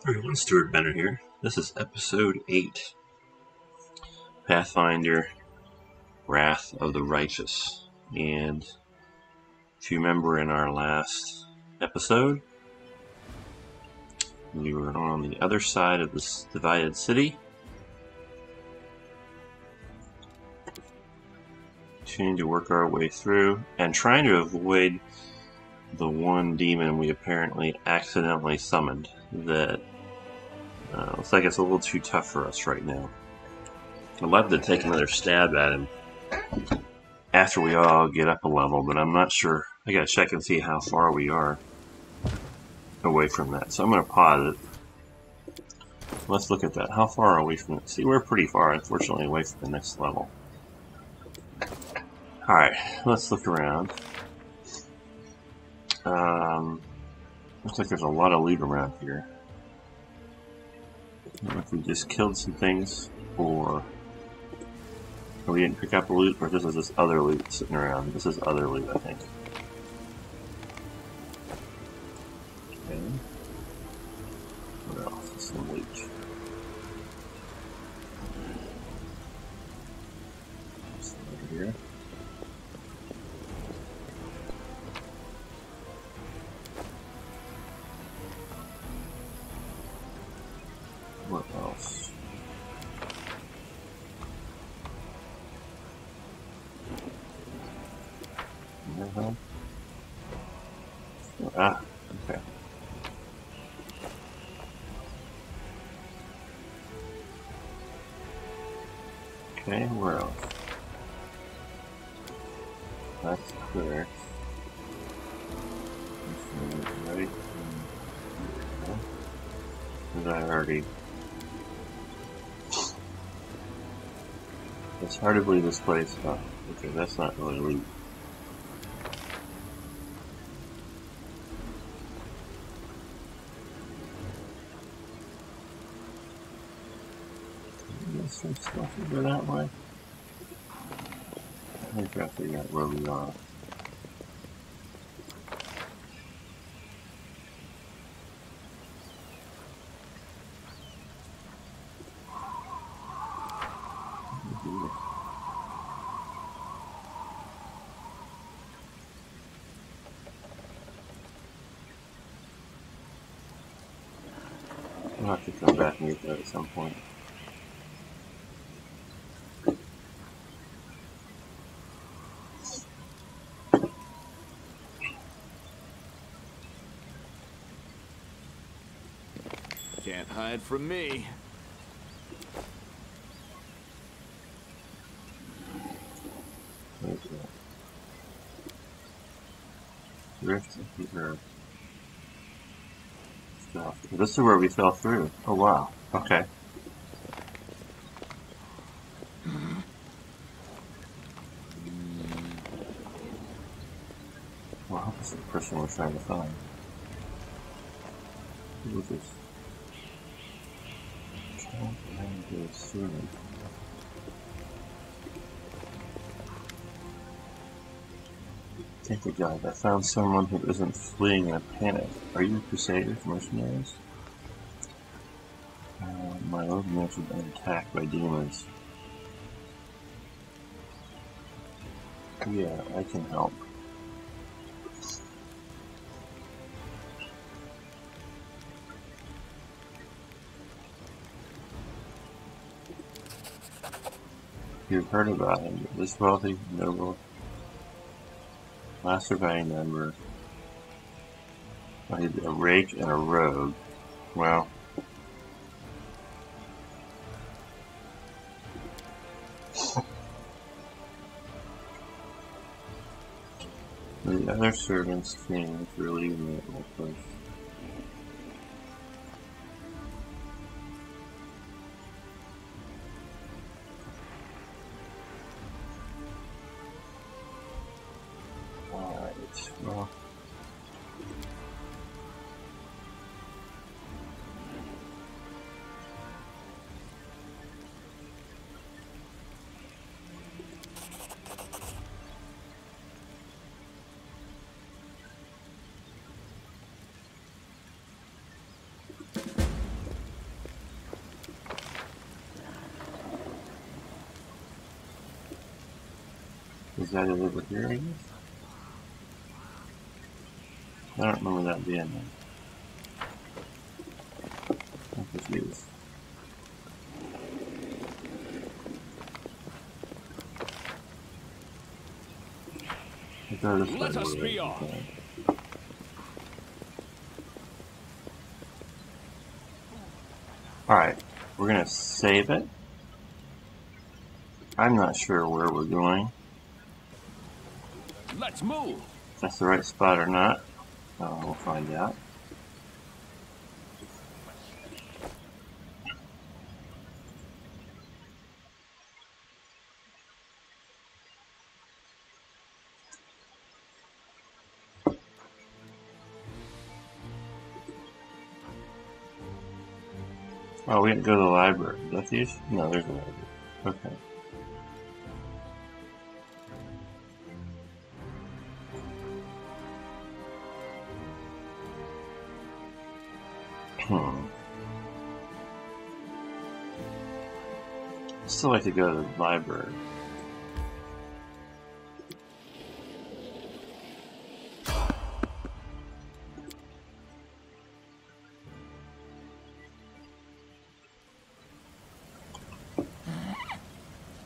Everyone, Stuart Bennett here. This is episode 8, Pathfinder, Wrath of the Righteous. And if you remember in our last episode, we were on the other side of this divided city, continuing to work our way through and trying to avoid the one demon we apparently accidentally summoned that looks like it's a little too tough for us right now. I'd love to take another stab at him after we all get up a level, but I'm not sure. I gotta check and see how far we are away from that. So I'm gonna pause it. Let's look at that. How far are we from it? See, we're pretty far, unfortunately, away from the next level. Alright, let's look around. Looks like there's a lot of loot around here. I don't know if we just killed some things, or we didn't pick up loot, or this is just other loot sitting around. This is other loot, I think. Okay. What else is some loot? Over here. What else? Ah, okay. Okay, where else? That's clear. Right. Because I already. It's hard to believe this place. Oh, okay, that's not really loot. Some stuff over that way. I think I figured out where we are. I'll have to come back and get that at some point. Can't hide from me. Rift of the Earth. Stuff. This is where we fell through. Oh wow. Okay. Well, that's the person we're trying to find. Who is this? Take the guide. I found someone who isn't fleeing in a panic. Are you crusaders, mercenaries? My old units have been attacked by demons. Yeah, I can help. You've heard about him. This wealthy, noble, last surviving member. He's a rake and a rogue. Well, the other servants came to relieve me at my place. Well, Is that it over here, I guess? I don't remember that being there. I'm confused. Let us be off. Alright, we're gonna save it. I'm not sure where we're going. Let's move. If that's the right spot or not, we'll find out. Oh, we didn't go to the library. Is that these? No, there's a library. Okay. Still like to go to the library.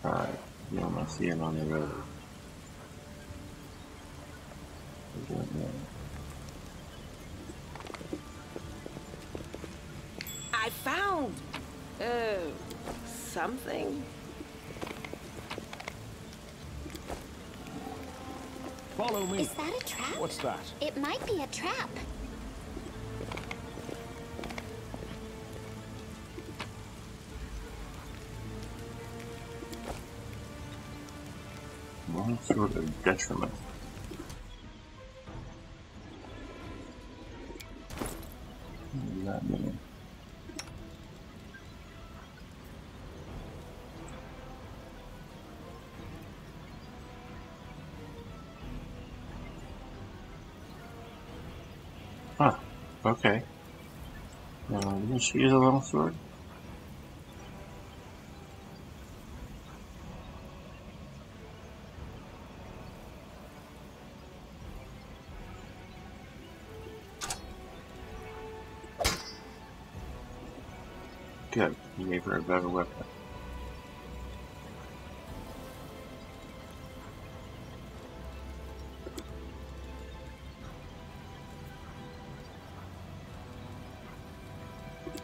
Alright, you don't see him on the road. I found something. Follow me. Is that a trap? What's that? It might be a trap. One sort of detriment. What does that mean? Huh, okay. Didn't she use a long sword? Good, you gave her a better weapon.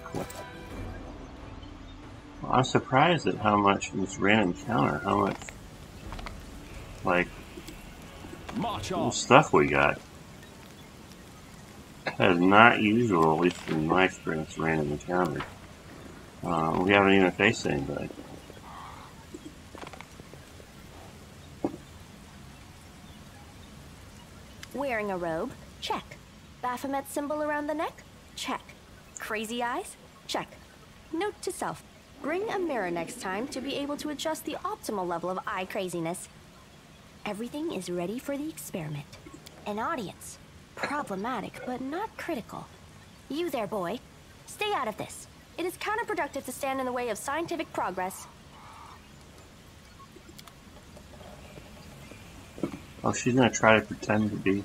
Cool. Well, I'm surprised at how much in this random encounter, how much, like, March cool off. stuff we got. That is not usual, at least in my experience, random encounters. We haven't even faced anybody. Wearing a robe? Check. Baphomet symbol around the neck? Check. Crazy eyes? Check. Note to self. Bring a mirror next time to be able to adjust the optimal level of eye craziness. Everything is ready for the experiment. An audience. Problematic, but not critical. You there, boy. Stay out of this. It is counterproductive to stand in the way of scientific progress. Oh, she's gonna try to pretend to be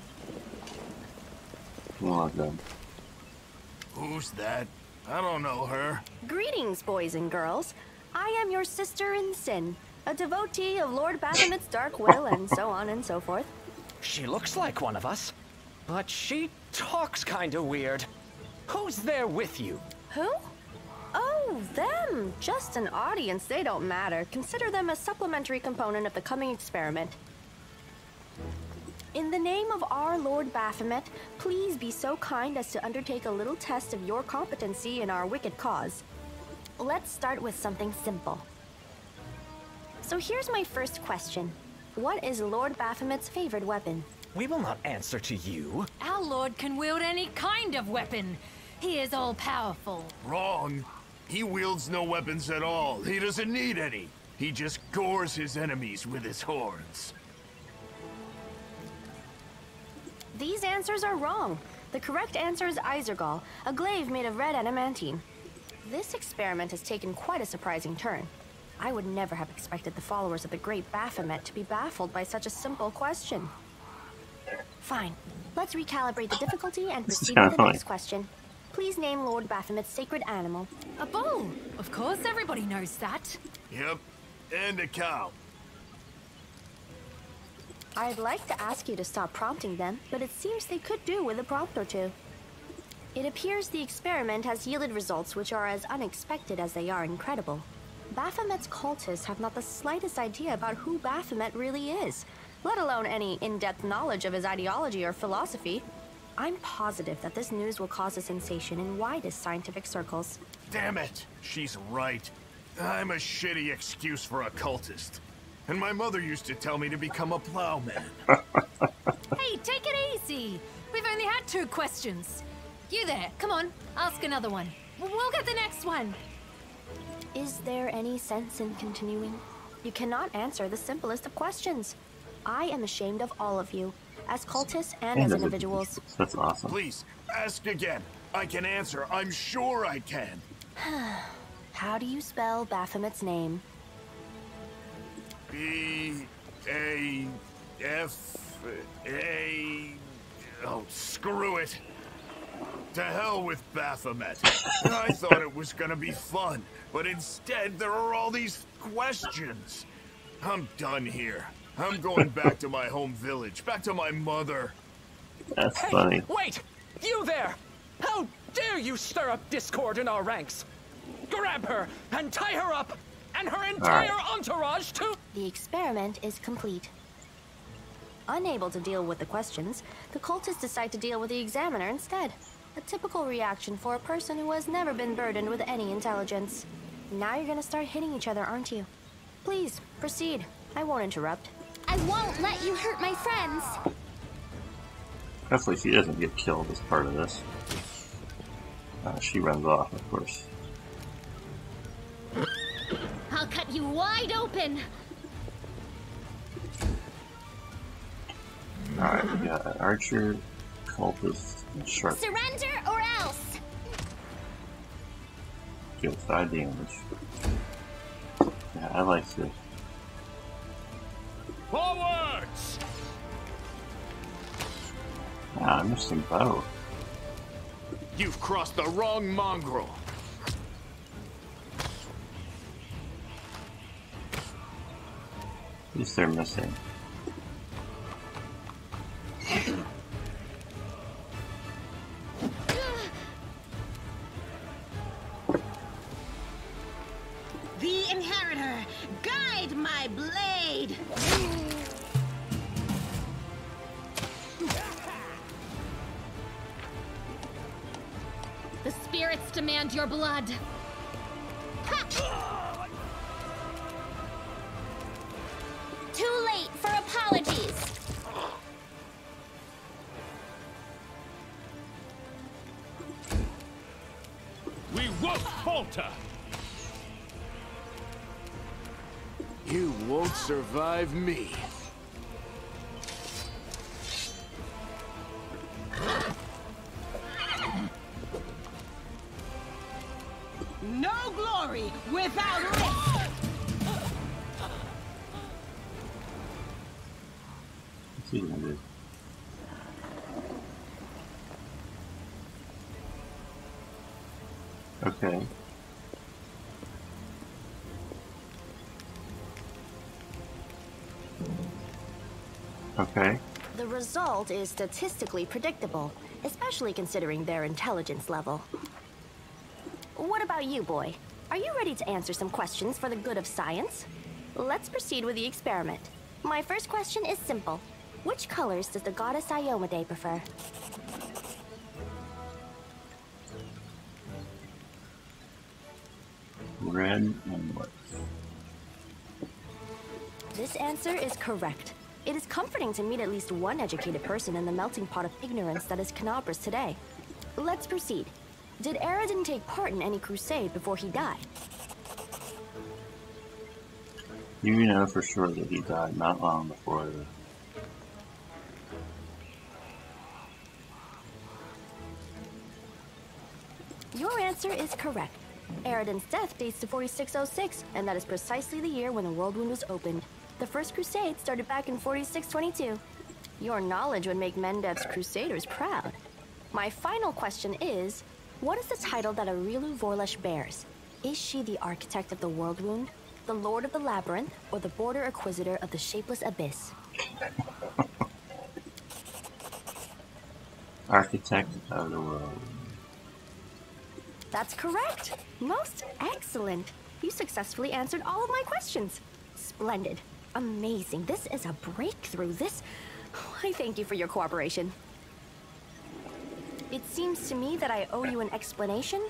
one of them. Who's that? I don't know her. Greetings, boys and girls. I am your sister in sin, a devotee of Lord Baphomet's dark will, and so on and so forth. She looks like one of us, but she talks kinda weird. Who's there with you? Who? Oh, them. Just an audience. They don't matter. Consider them a supplementary component of the coming experiment. In the name of our Lord Baphomet, please be so kind as to undertake a little test of your competency in our wicked cause. Let's start with something simple. So here's my first question. What is Lord Baphomet's favorite weapon? We will not answer to you. Our lord can wield any kind of weapon. He is all-powerful. Wrong. He wields no weapons at all. He doesn't need any. He just gores his enemies with his horns. These answers are wrong. The correct answer is Izergall, a glaive made of red adamantine. This experiment has taken quite a surprising turn. I would never have expected the followers of the great Baphomet to be baffled by such a simple question. Fine. Let's recalibrate the difficulty and proceed with the next question. Please name Lord Baphomet's sacred animal. A bull. Of course, everybody knows that. Yep, and a cow. I'd like to ask you to stop prompting them, but it seems they could do with a prompt or two. It appears the experiment has yielded results which are as unexpected as they are incredible. Baphomet's cultists have not the slightest idea about who Baphomet really is, let alone any in-depth knowledge of his ideology or philosophy. I'm positive that this news will cause a sensation in widest scientific circles. Damn it! She's right. I'm a shitty excuse for a cultist. And my mother used to tell me to become a plowman. Hey, take it easy. We've only had 2 questions. You there, come on, ask another one. We'll get the next one. Is there any sense in continuing? You cannot answer the simplest of questions. I am ashamed of all of you, as cultists and as individuals. That's awesome. Please, ask again. I can answer. I'm sure I can. How do you spell Baphomet's name? B-A-F-A... Oh, screw it. To hell with Baphomet. I thought it was gonna be fun, but instead there are all these questions. I'm done here. I'm going back to my home village, back to my mother. That's funny. Wait! You there! How dare you stir up discord in our ranks? Grab her and tie her up, and her entire entourage too! The experiment is complete. Unable to deal with the questions, the cultists decide to deal with the examiner instead. A typical reaction for a person who has never been burdened with any intelligence. Now you're gonna start hitting each other, aren't you? Please, proceed. I won't interrupt. I won't let you hurt my friends. Hopefully she doesn't get killed as part of this. She runs off, of course. I'll cut you wide open. Alright, we got an archer, cultist, and sharp. Surrender or else. Good side damage. Yeah, I like this. Forwards! Ah, I'm missing bow. You've crossed the wrong mongrel. At least they're missing. The Inheritor, guide my blade! The spirits demand your blood. Ha! Too late for apologies. We won't falter! You won't survive me. No glory without risk! What's he gonna do? Okay. Okay. The result is statistically predictable, especially considering their intelligence level. What about you, boy? Are you ready to answer some questions for the good of science? Let's proceed with the experiment. My first question is simple. Which colors does the goddess Iomade prefer? Red and what? This answer is correct. It is comforting to meet at least one educated person in the melting pot of ignorance that is Canabras today. Let's proceed. Did Aradin take part in any crusade before he died? You know for sure that he died not long before the... Your answer is correct. Eridan's death dates to 4606, and that is precisely the year when the World Wound was opened. The First Crusade started back in 4622. Your knowledge would make Mendev's Crusaders proud. My final question is, what is the title that Aurilu Vorlesh bears? Is she the architect of the World Wound, the Lord of the Labyrinth, or the Border Acquisitor of the Shapeless Abyss? Architect of the World. That's correct. Most excellent. You successfully answered all of my questions. Splendid. Amazing. This is a breakthrough. I thank you for your cooperation. It seems to me that I owe you an explanation.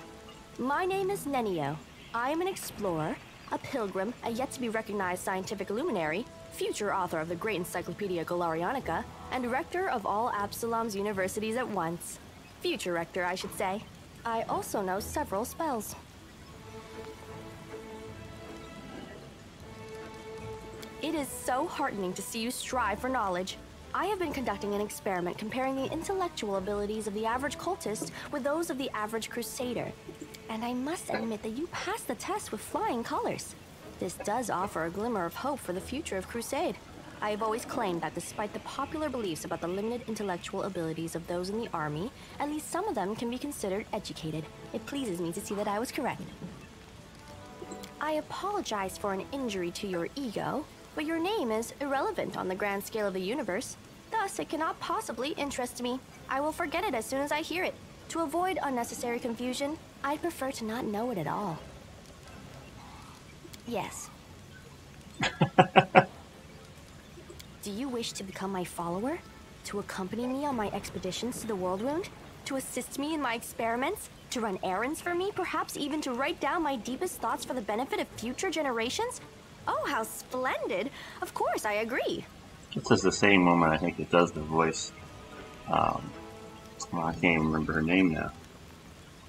My name is Nenio. I am an explorer, a pilgrim, a yet-to-be-recognized scientific luminary, future author of the great Encyclopedia Galarianica, and rector of all Absalom's universities at once. Future rector, I should say. I also know several spells. It is so heartening to see you strive for knowledge. I have been conducting an experiment comparing the intellectual abilities of the average cultist with those of the average crusader. And I must admit that you passed the test with flying colors. This does offer a glimmer of hope for the future of Crusade. I have always claimed that despite the popular beliefs about the limited intellectual abilities of those in the army, at least some of them can be considered educated. It pleases me to see that I was correct. I apologize for an injury to your ego, but your name is irrelevant on the grand scale of the universe. Thus, it cannot possibly interest me. I will forget it as soon as I hear it. To avoid unnecessary confusion, I'd prefer to not know it at all. Yes. Do you wish to become my follower? To accompany me on my expeditions to the World Wound? To assist me in my experiments? To run errands for me? Perhaps even to write down my deepest thoughts for the benefit of future generations? Oh, how splendid! Of course, I agree. This is the same woman, I think, that does the voice. Well, I can't even remember her name now.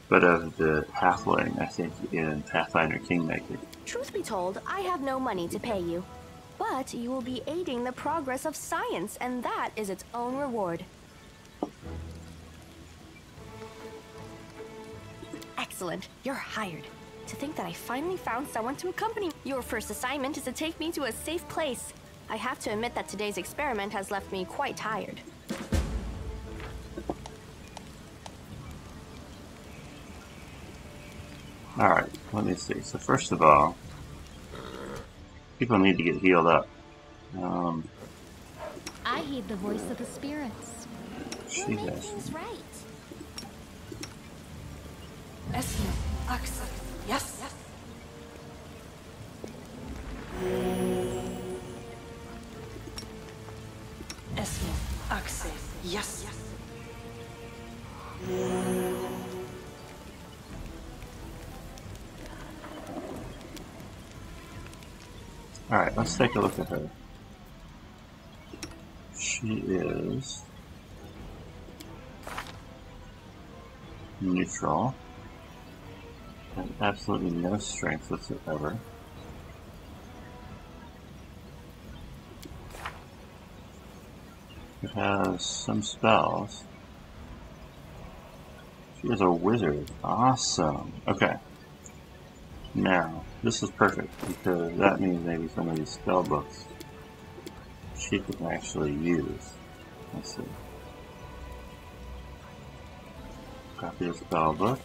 But of the halfling, I think, in Pathfinder Kingmaker. Truth be told, I have no money to pay you. But you will be aiding the progress of science, and that is its own reward. Excellent. You're hired. To think that I finally found someone to accompany me. Your first assignment is to take me to a safe place. I have to admit that today's experiment has left me quite tired. Alright, let me see. So first of all, people need to get healed up. I heed the voice of the spirits. She We'll make has. things right. Esno, Axel, yes. Esno, Axel, yes. Alright, let's take a look at her. She is neutral. Has absolutely no strength whatsoever. It has some spells. She is a wizard. Awesome. Okay. Now, this is perfect because that means maybe some of these spell books she can actually use. Let's see. Copy the spell book.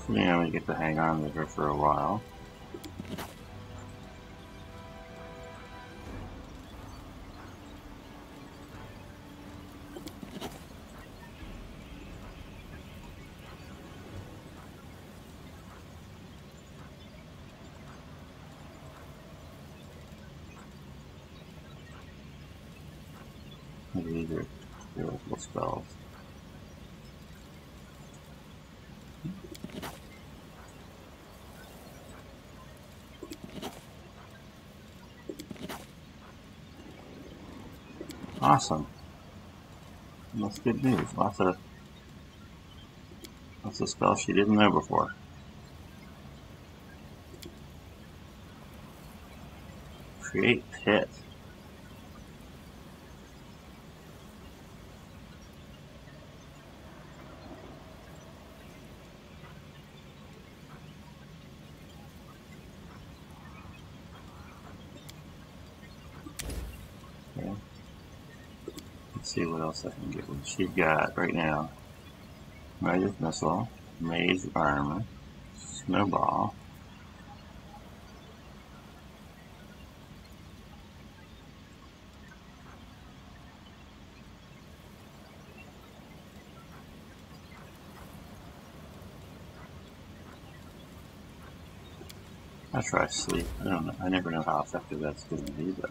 So yeah, I'm gonna get to hang on with her for a while. Maybe these are spiritual spells. Awesome. That's good news. Lots of spells she didn't know before. Create pit. Let's see what else I can get. What she's got right now. Magic Missile, Mage Armor, Snowball. I'll try sleep. I don't know. I never know how effective that's going to be, but.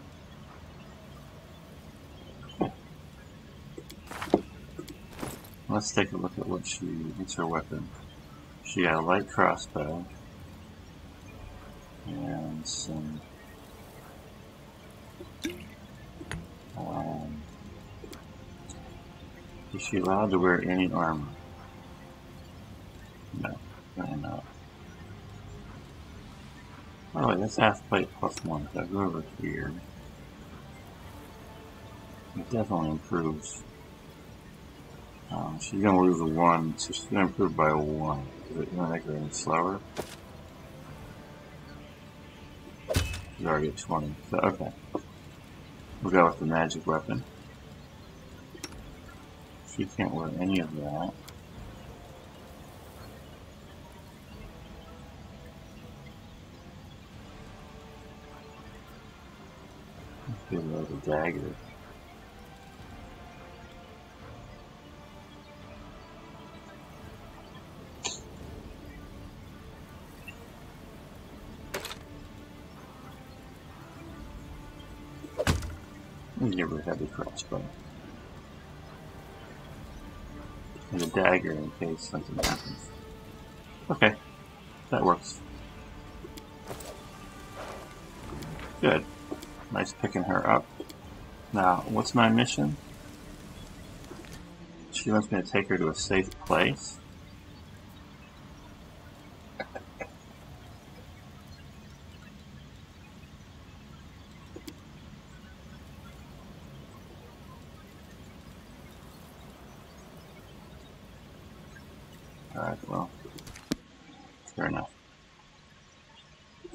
Let's take a look at what's her weapon. She got a light crossbow and some is she allowed to wear any armor? No, apparently not. By the way, that's half plate +1. If I go over here, it definitely improves. She's going to lose a 1, so she's going to improve by a 1. Is it going to make her any slower? She's already at 20, so okay. We'll go with the magic weapon. She can't wear any of that. Let's give her the dagger. Give her a heavy crossbow. And a dagger in case something happens. Okay, that works. Good. Nice picking her up. Now, what's my mission? She wants me to take her to a safe place. Alright, well, fair enough.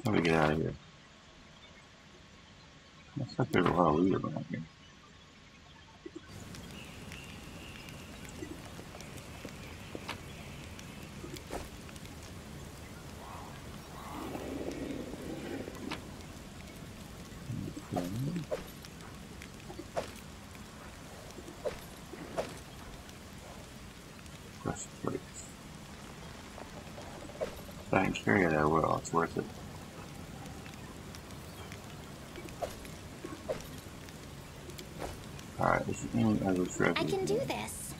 Let me get out of here. Looks like there's a lot of loot around here. Breastplates. If I can carry it, I will. It's worth it. Alright, is there any other treasure? I can do this.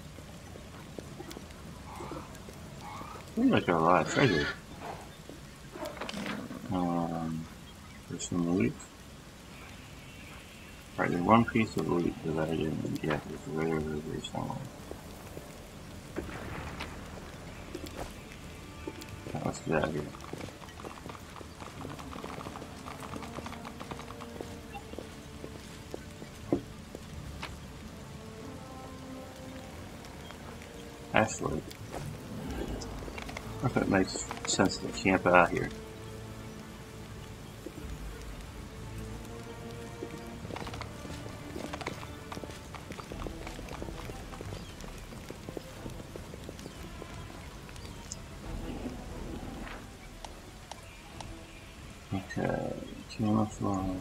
Seems like a lot of treasure. There's some loot. Alright, there's one piece of loot that I didn't get. It's right over there somewhere. Let's get out of here. Actually, I think it makes sense to camp out here. Okay, camouflage.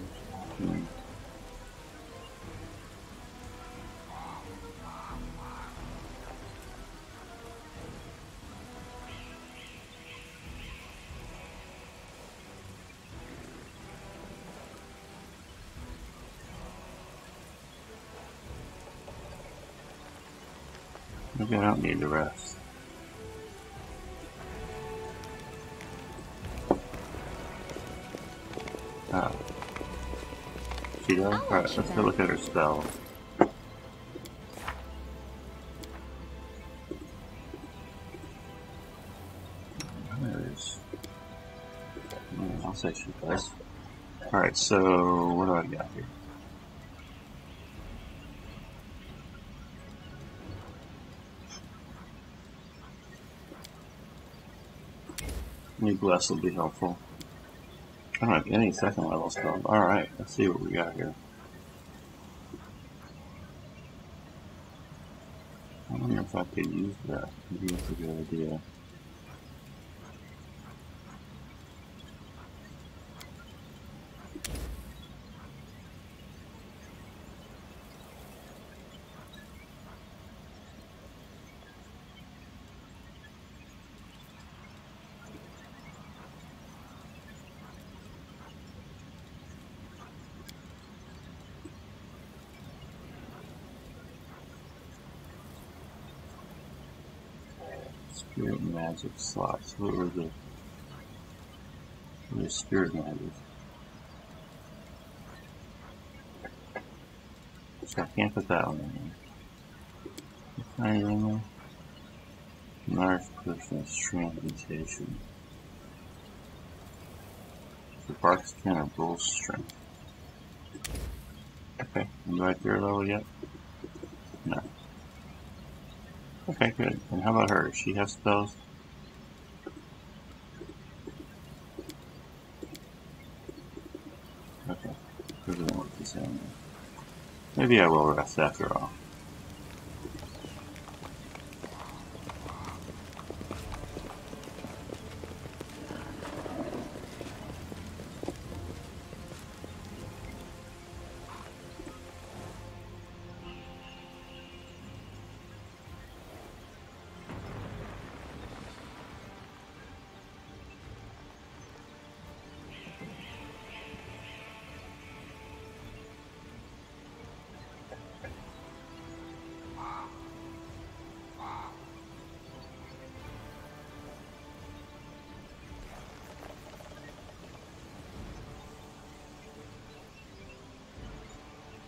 Maybe I don't need the rest. Oh. She does? Alright, let's go look at her spell. I'll say she does. Alright, so what do I got here? New bless will be helpful. I don't have any second level spells. Alright, let's see what we got here. if I could use that. Maybe that's a good idea. Spirit magic slots. What were the spirit magic? So I can't put that one in there. Find it in there. Nerf Christmas transmutation. The bark's kind of bull strength. Okay, am I at their level yet? No. Okay, good. And how about her? Does she have spells? Okay. Doesn't work the same. Maybe I will rest after all.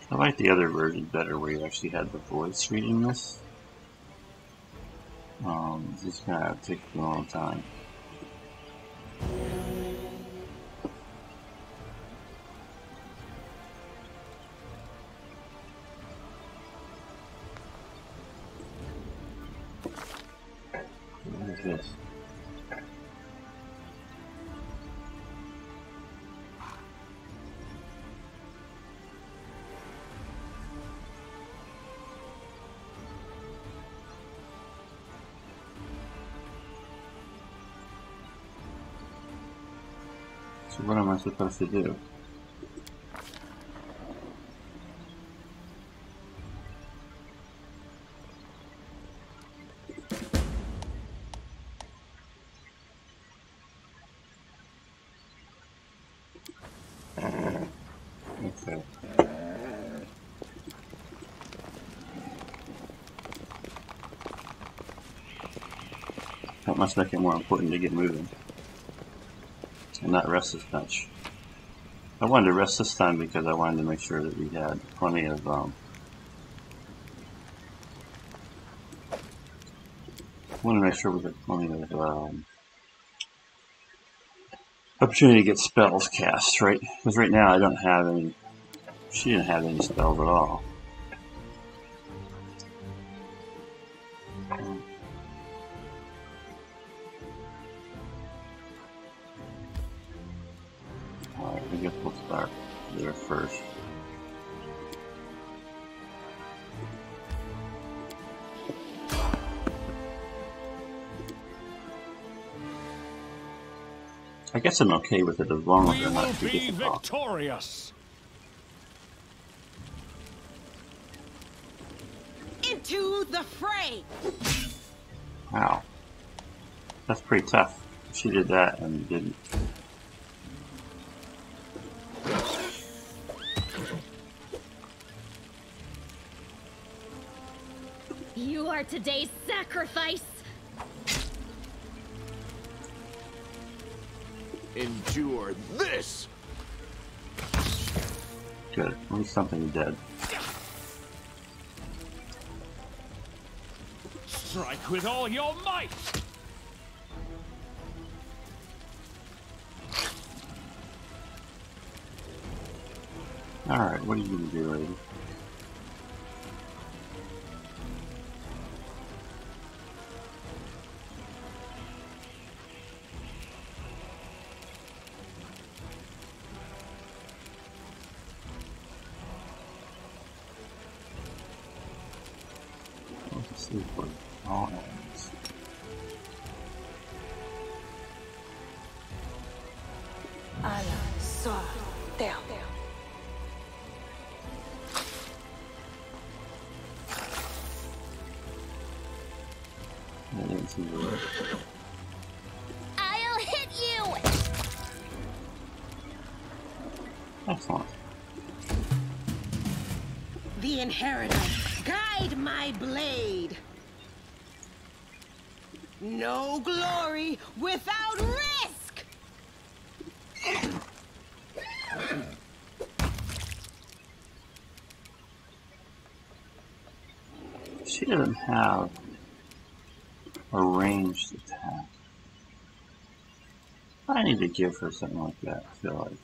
I like the other version better where you actually had the voice reading this. This kind of takes a long time. What is this? So what am I supposed to do? Okay. That must make it more important to get moving. And not rest as much. I wanted to rest this time because I wanted to make sure that we had plenty of opportunity to get spells cast, right? Because right now I don't have any. She didn't have any spells at all. Alright, I guess we'll start there first. I guess I'm okay with it as long as they're not too difficult. Victorious. Into the fray! Wow. That's pretty tough. She did that and didn't. You are today's sacrifice! Endure this! Good. At least something dead. Strike with all your might! Alright, what are you gonna do, lady? Let's see what All enemies. Ala, soa, terre. I didn't see the word. I'll hit you! Excellent. The inheritor, guide my blade. No glory without risk. She doesn't have a ranged attack. I need to give her something like that, I feel like.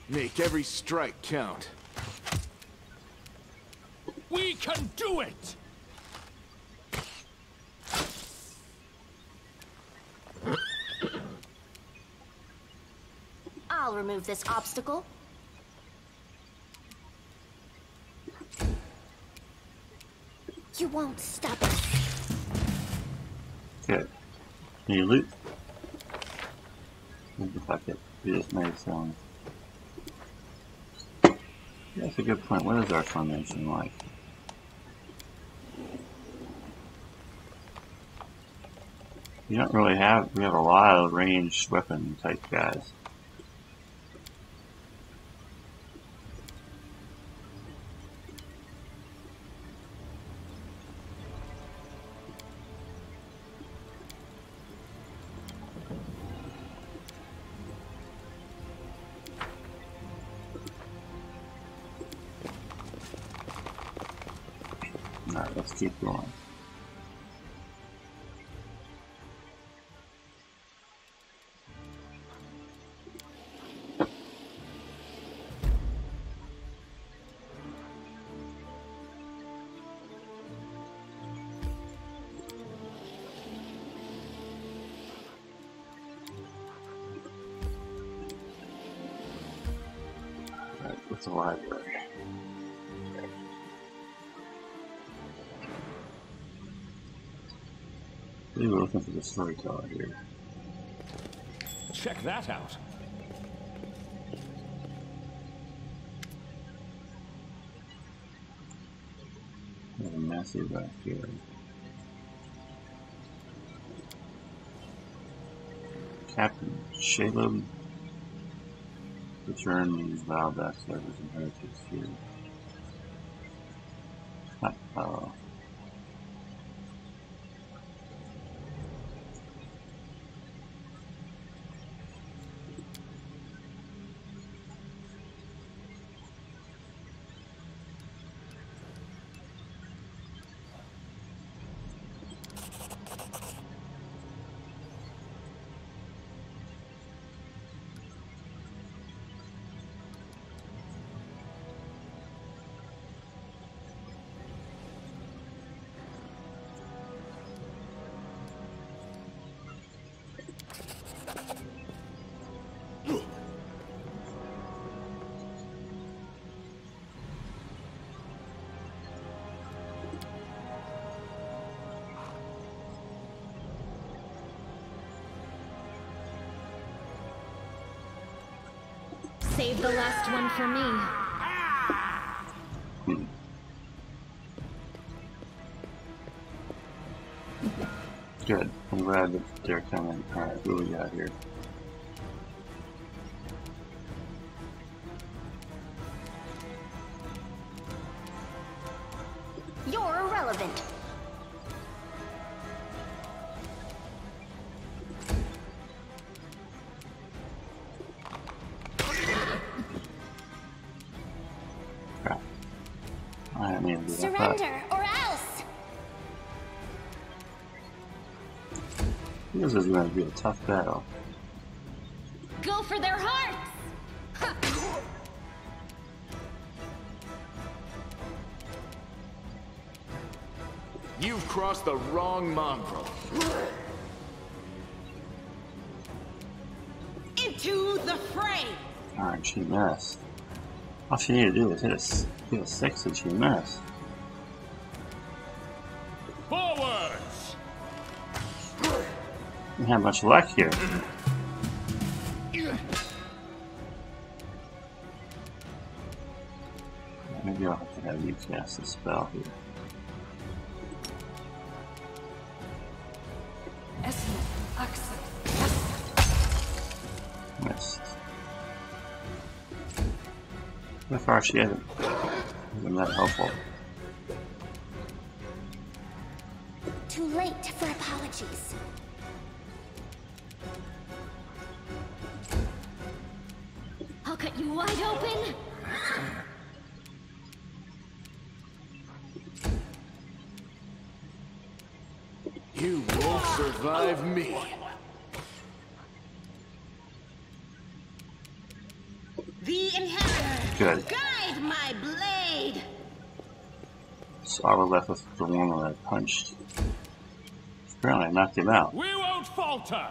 Make every strike count. We can do it! I'll remove this obstacle. You won't stop us. Good. Can you loot? What the fuck it? We just made some. That's a good point. What is our formation like? We don't really have, we have a lot of ranged weapon type guys. Alright, let's keep going. Alright, what's the library? We were looking for the Storyteller here. Check that out. There's a massive back here. Captain Shalom returned these vowed backstabbers and heretics here. Uh-oh. Save the last one for me. Good. I'm glad that they're coming. Alright, what do we got here? You're irrelevant. Crap. I didn't mean to do that. Surrender or else! This is going to be a tough battle. Go for their hearts! You've crossed the wrong mongrel. Into the fray! Alright, she missed. All she needed to do was hit a 6 and she missed. Forwards! Didn't have much luck here. Maybe I'll have to have you cast a spell here. Missed. So far she hasn't been that helpful. Too late for apologies. I'll cut you wide open. You won't survive me. The inheritor! Good. Guide my blade! So I was left with the one that I punched. Apparently I knocked him out. We won't falter!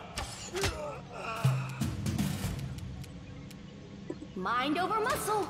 Mind over muscle.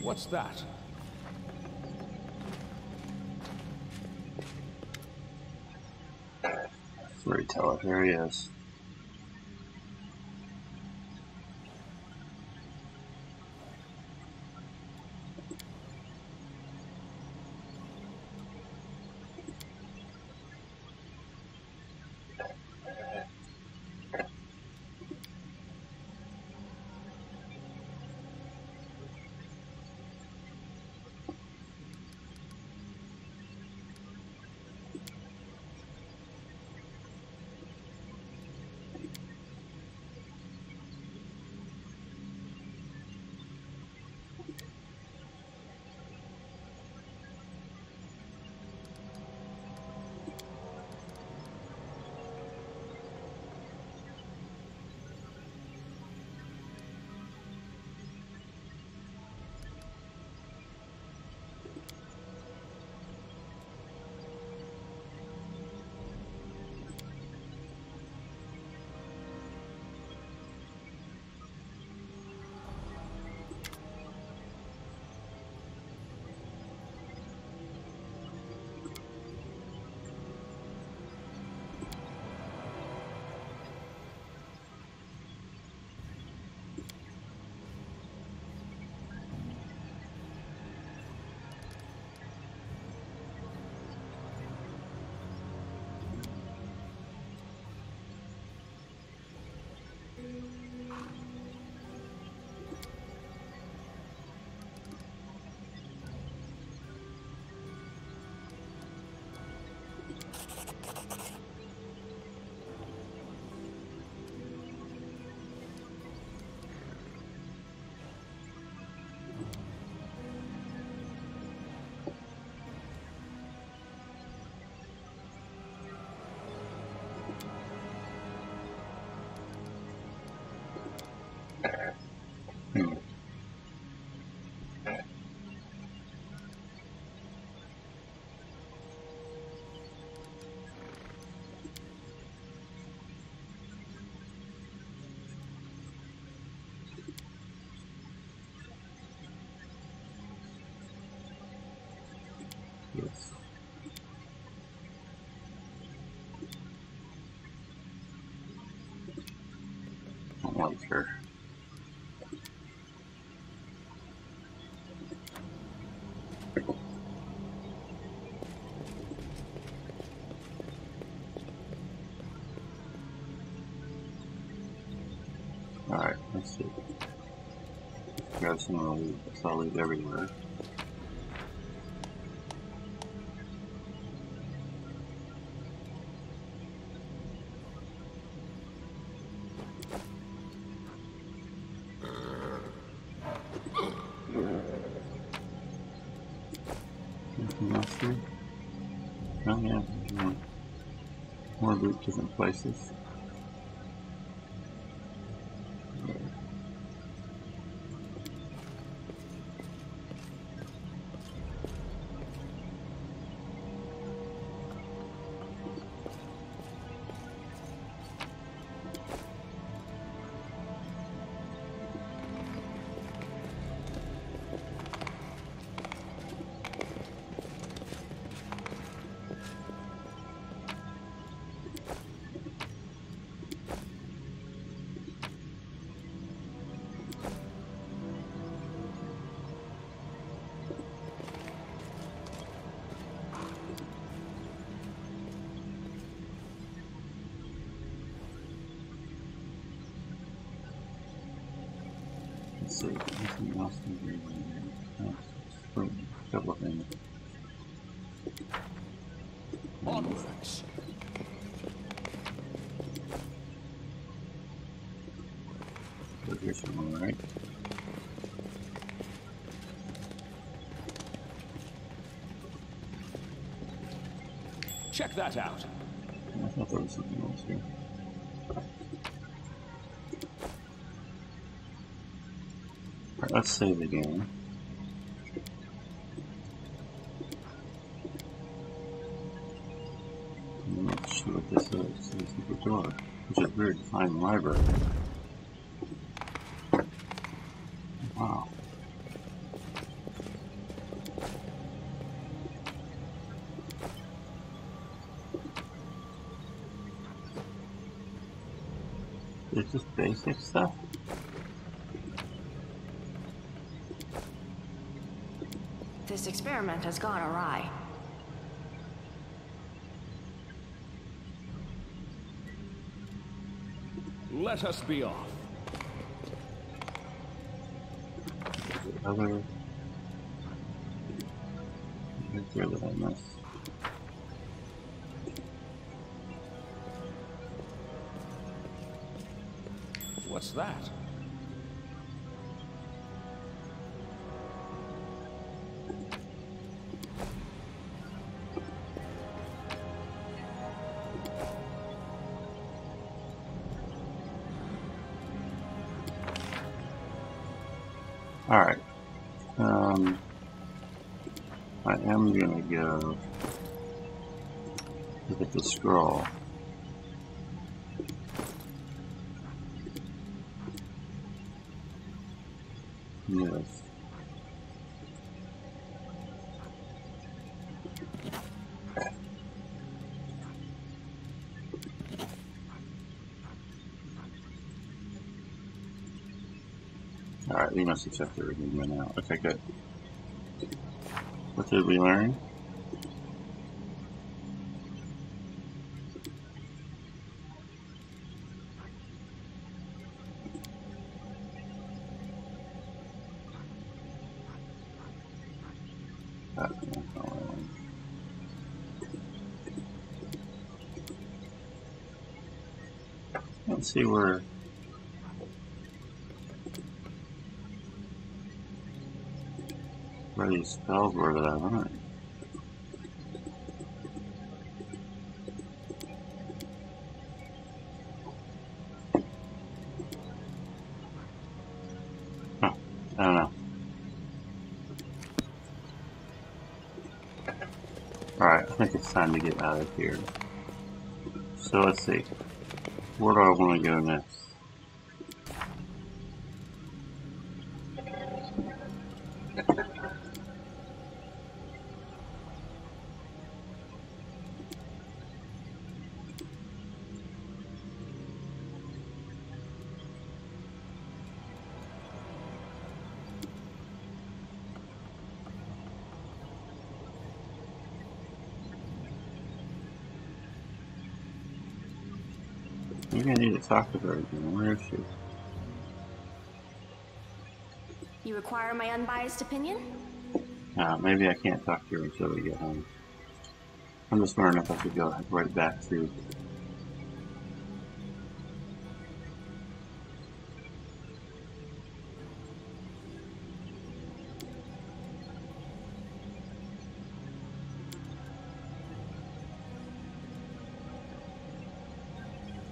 What's that? Storyteller, here he is. Yes. Don't like her. Alright, let's see. grab some of the loot. I saw loot everywhere. Anything else here? Oh yeah, more loot, different places. Let's see, anything else in here? A couple of things. Onwards. Here's somewhere, right? Check that out. I thought there was something else here. Alright, let's save again. And let's see what this is. It's a door, which is weird to find in the library. Wow. It's just basic stuff. This experiment has gone awry. Let us be off. Other... Right there that I missed. What's that? Alright. I am gonna go look at the scroll. Yes. Alright, we must have checked everything by now. Okay, good. What did we learn? Let's see where these spells were that I learned. Huh, I don't know. Alright, I think it's time to get out of here. So let's see. Where do I want to go next? Maybe I need to talk to her again. Where is she? You require my unbiased opinion? Maybe I can't talk to her until we get home. I'm just wondering if I should go right back to...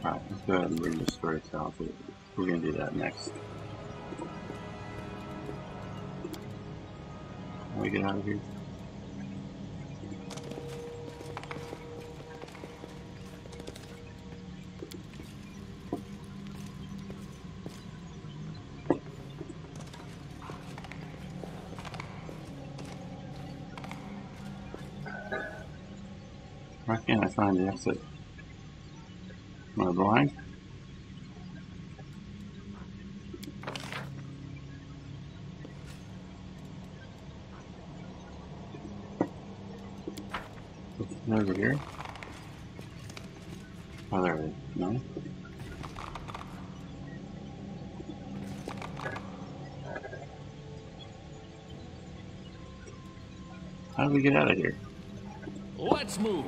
Alright, let's go ahead and bring the Storyteller. We're going to do that next. Can we get out of here? Why can't I find the exit? Am I blind? Over here? Oh, there it is. No? How do we get out of here? Let's move.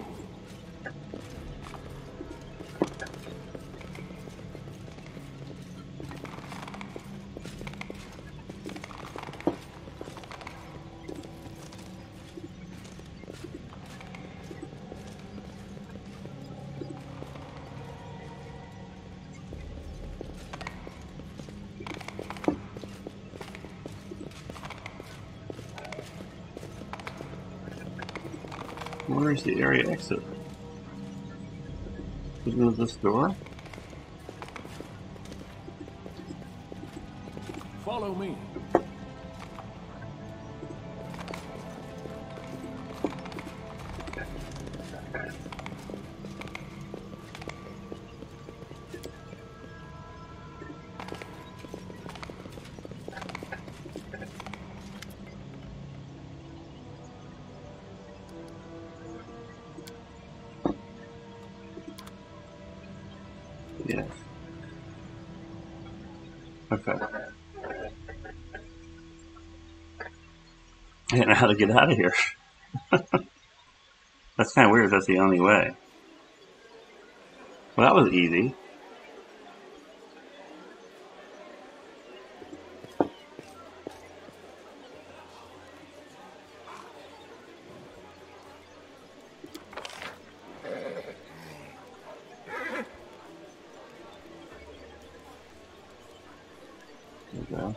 Where's the area exit? Isn't it this door? Follow me. Yes. Okay. I don't know how to get out of here. That's kind of weird if that's the only way. Well, that was easy. There we go.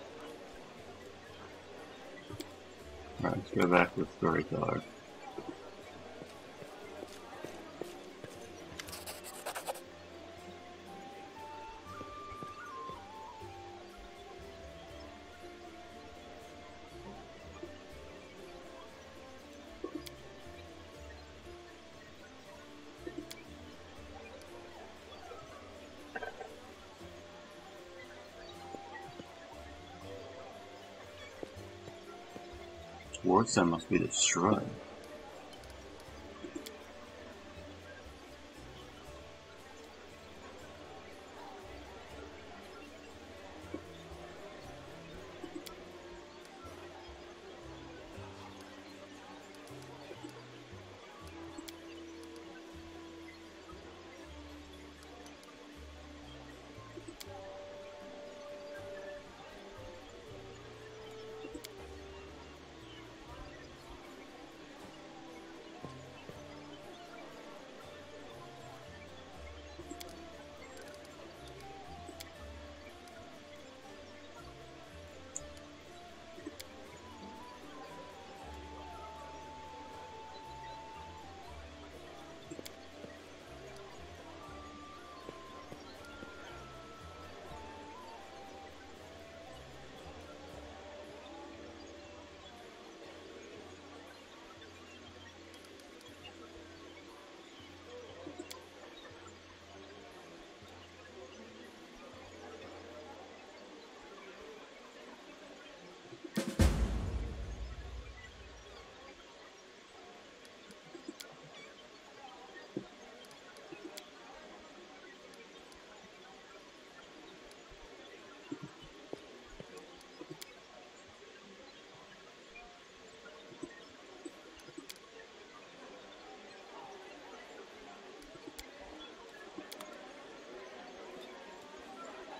Alright, let's go back to the Storyteller. Wardstone must be destroyed.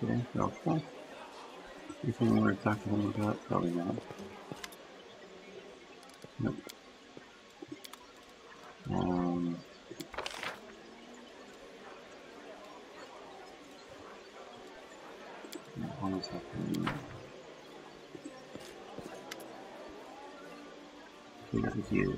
Okay, okay. Anything we were talking to him about? Probably not. Nope. What was happening? Here's with you.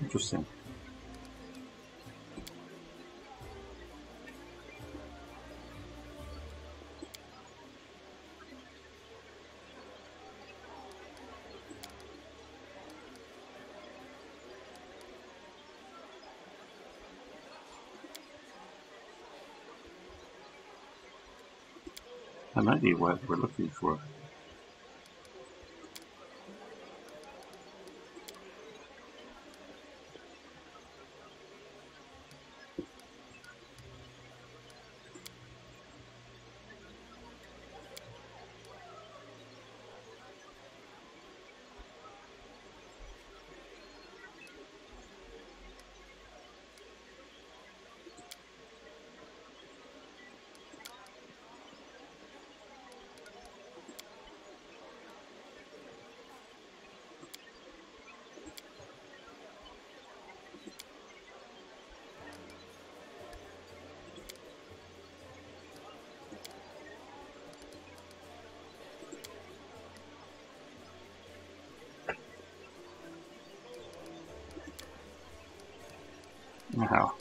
Interesting. That might be what we're looking for. Wow.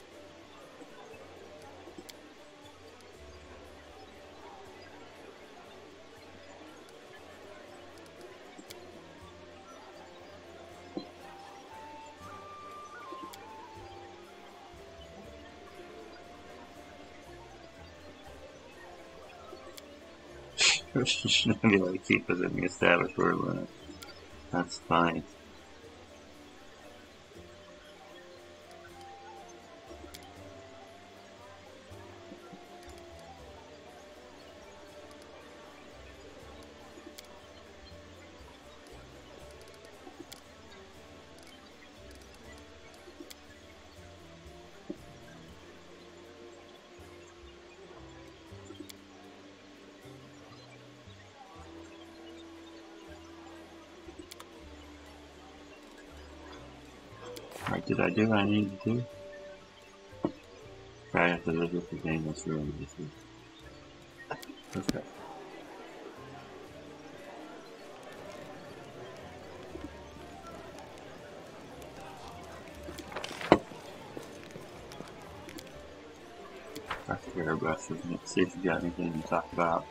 Shouldn't be able to keep us in the established word. That's fine. Alright, did I do what I needed to do? I have to live with the game that's really easy. Let's go. Talk to Airbus, isn't it? See if you got anything to talk about.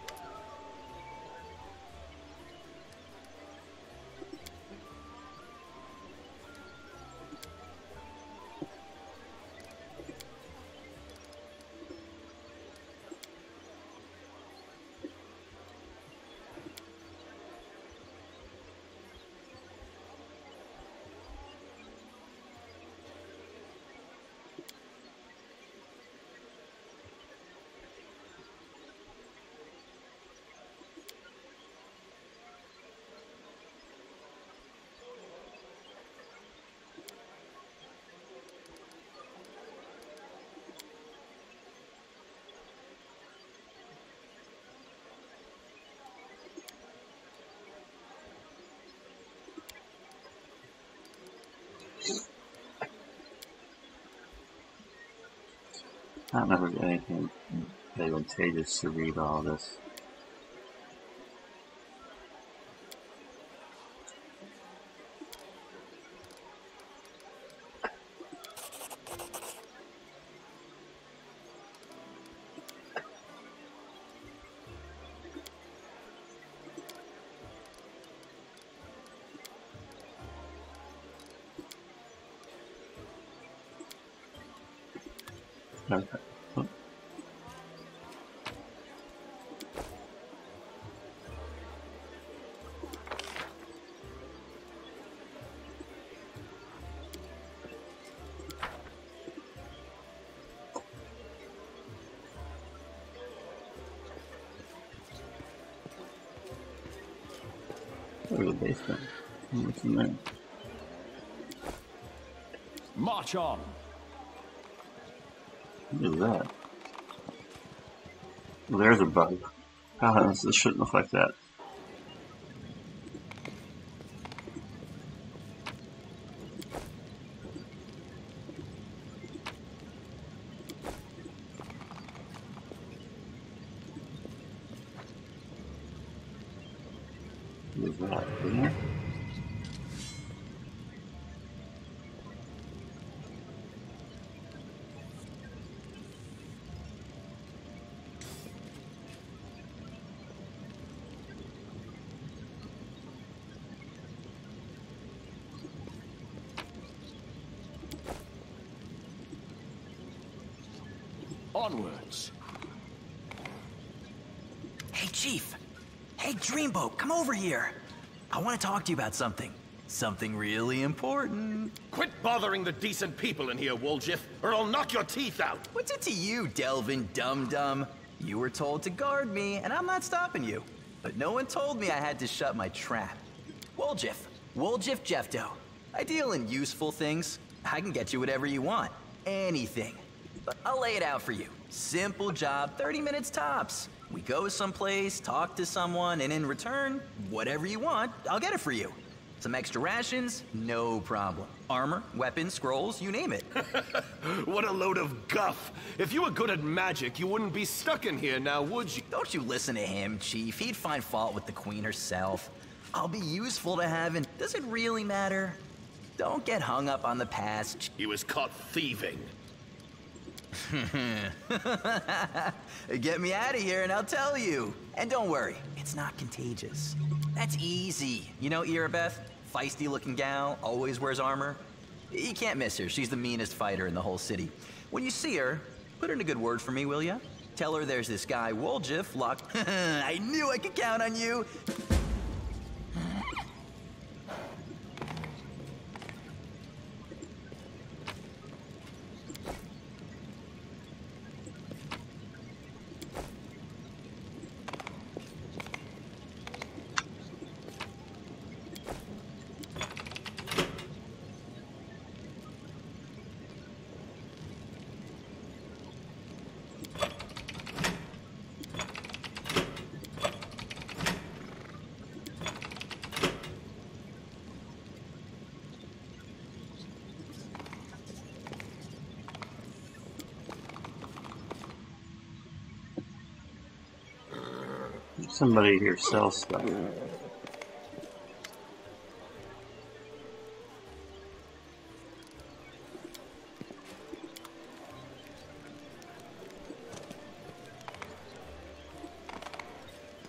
I don't know if there's anything advantageous to read all this. Okay. Go to the basement. What's in there? March on. What is that? Well, there's a bug. Ah, this shouldn't look like that. What is that? In there? Onwards. Hey, Chief. Hey, Dreamboat, come over here. I want to talk to you about something. Something really important. Quit bothering the decent people in here, Woljif, or I'll knock your teeth out. What's it to you, Delvin Dum-Dum? You were told to guard me, and I'm not stopping you. But no one told me I had to shut my trap. Woljif. Woljif Jeffdo. I deal in useful things. I can get you whatever you want. Anything. But I'll lay it out for you. Simple job, 30 minutes tops. We go someplace, talk to someone, and in return, whatever you want, I'll get it for you. Some extra rations? No problem. Armor, weapons, scrolls, you name it. What a load of guff. If you were good at magic, you wouldn't be stuck in here now, would you? Don't you listen to him, Chief. He'd find fault with the Queen herself. I'll be useful to have, and does it really matter? Don't get hung up on the past. He was caught thieving. Get me out of here and I'll tell you. And don't worry, it's not contagious. That's easy. You know Irabeth? Feisty looking gal, always wears armor. You can't miss her. She's the meanest fighter in the whole city. When you see her, put in a good word for me, will ya? Tell her there's this guy Woljif locked. I knew I could count on you. Somebody here sells stuff.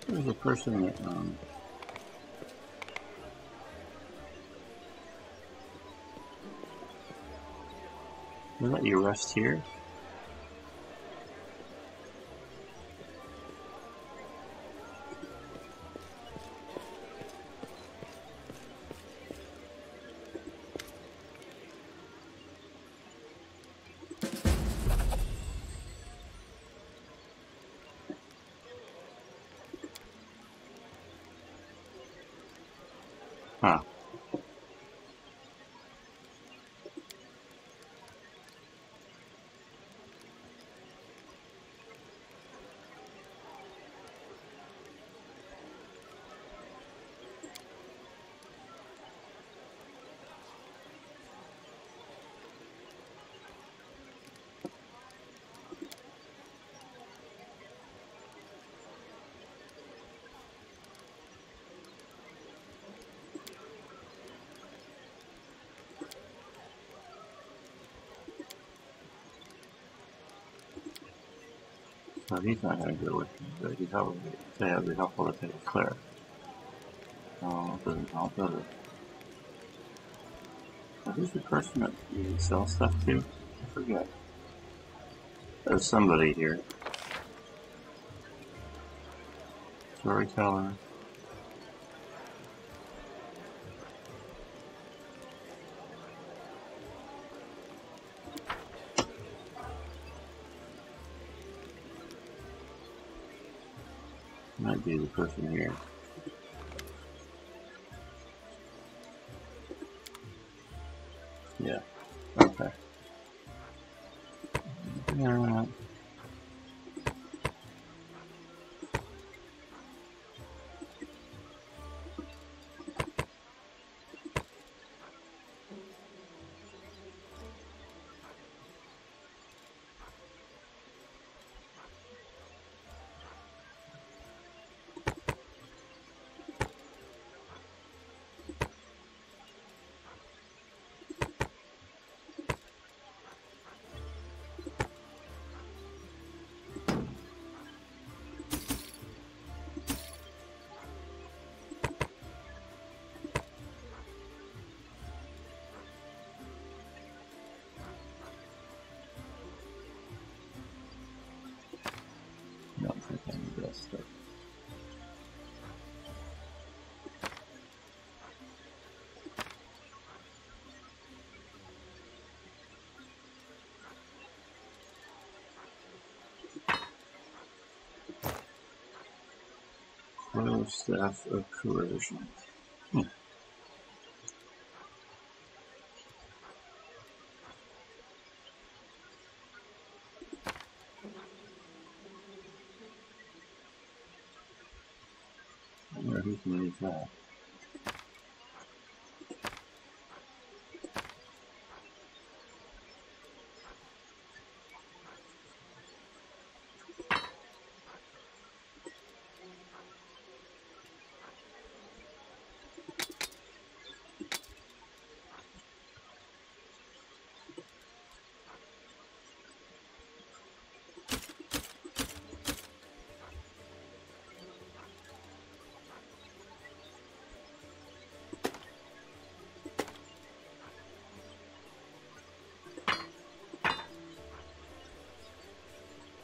There's a person that they let you rest here? Huh. So he's not going to go with me, but he's helpful. It would be helpful to take a cleric. Oh, it doesn't help, does it? So who's the person that you sell stuff to? I forget. There's somebody here. Storyteller. Might be the person here. Yeah. Okay. Yeah. I don't think I need that stuff. Staff of Coercion. I wonder who can use that.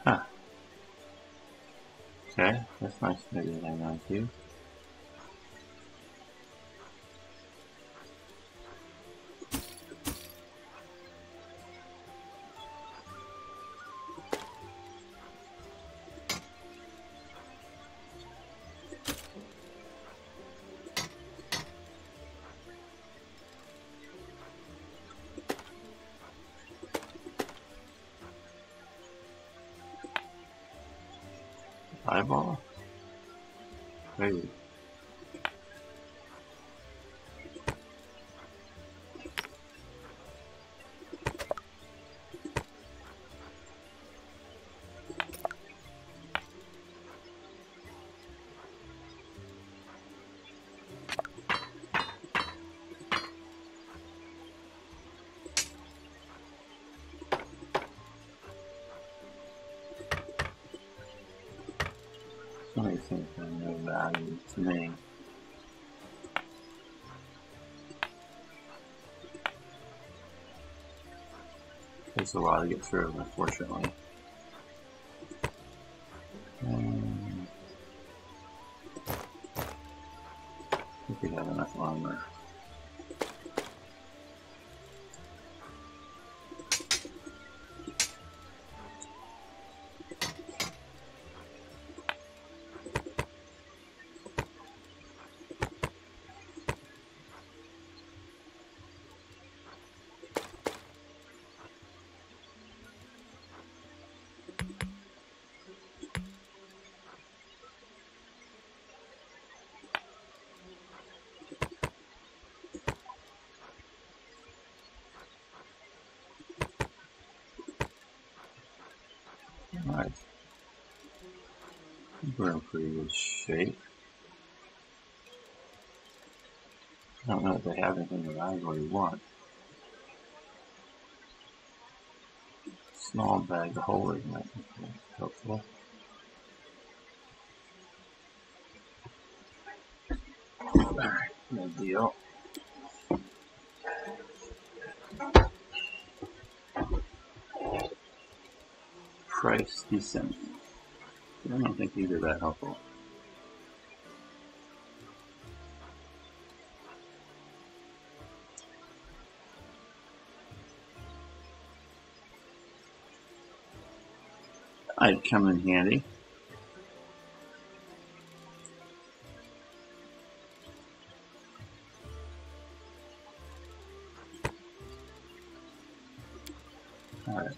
Huh. Okay, that's nice to maybe hang on to. Eyeball? Crazy. So many things have no value to me. Takes a while to get through, unfortunately. I think we have enough armor. Alright. We're in pretty good shape. I don't know if they have anything that I really want. Small bag of holding might be helpful. No deal. Price descent. I don't think these are that helpful. I'd come in handy. Alright.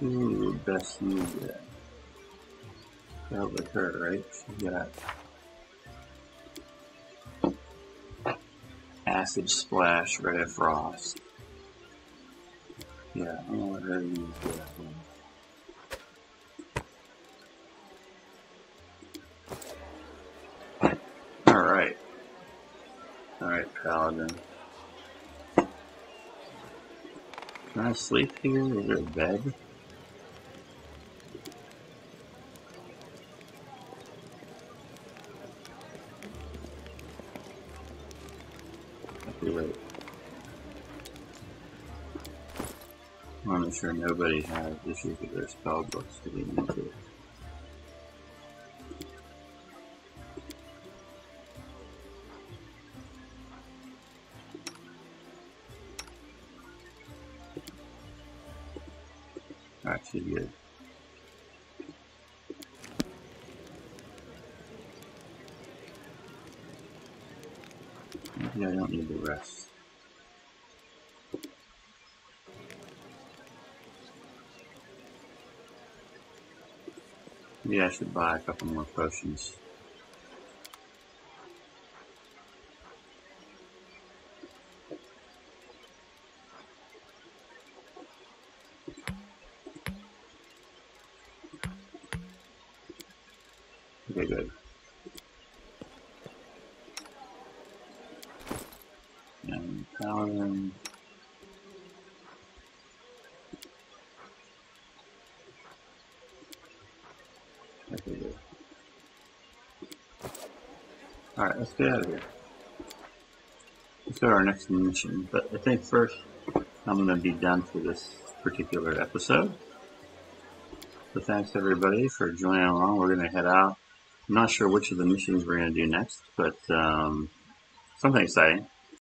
Ooh, best use that. That with her, right? She got Acid Splash, Ray of Frost. Yeah, I'm gonna let her use that one. Alright. Alright, Paladin. Can I sleep here? Is there a bed? Wait. I want to make sure nobody has issues with their spell books getting into it. Alright, she's good. Maybe I don't need the rest. Maybe I should buy a couple more potions. Okay, good. And Paladin. Okay, good. Alright, let's get out of here. Let's go to our next mission, but I think first I'm going to be done for this particular episode. So thanks everybody for joining along. We're going to head out. I'm not sure which of the missions we're going to do next, but something exciting.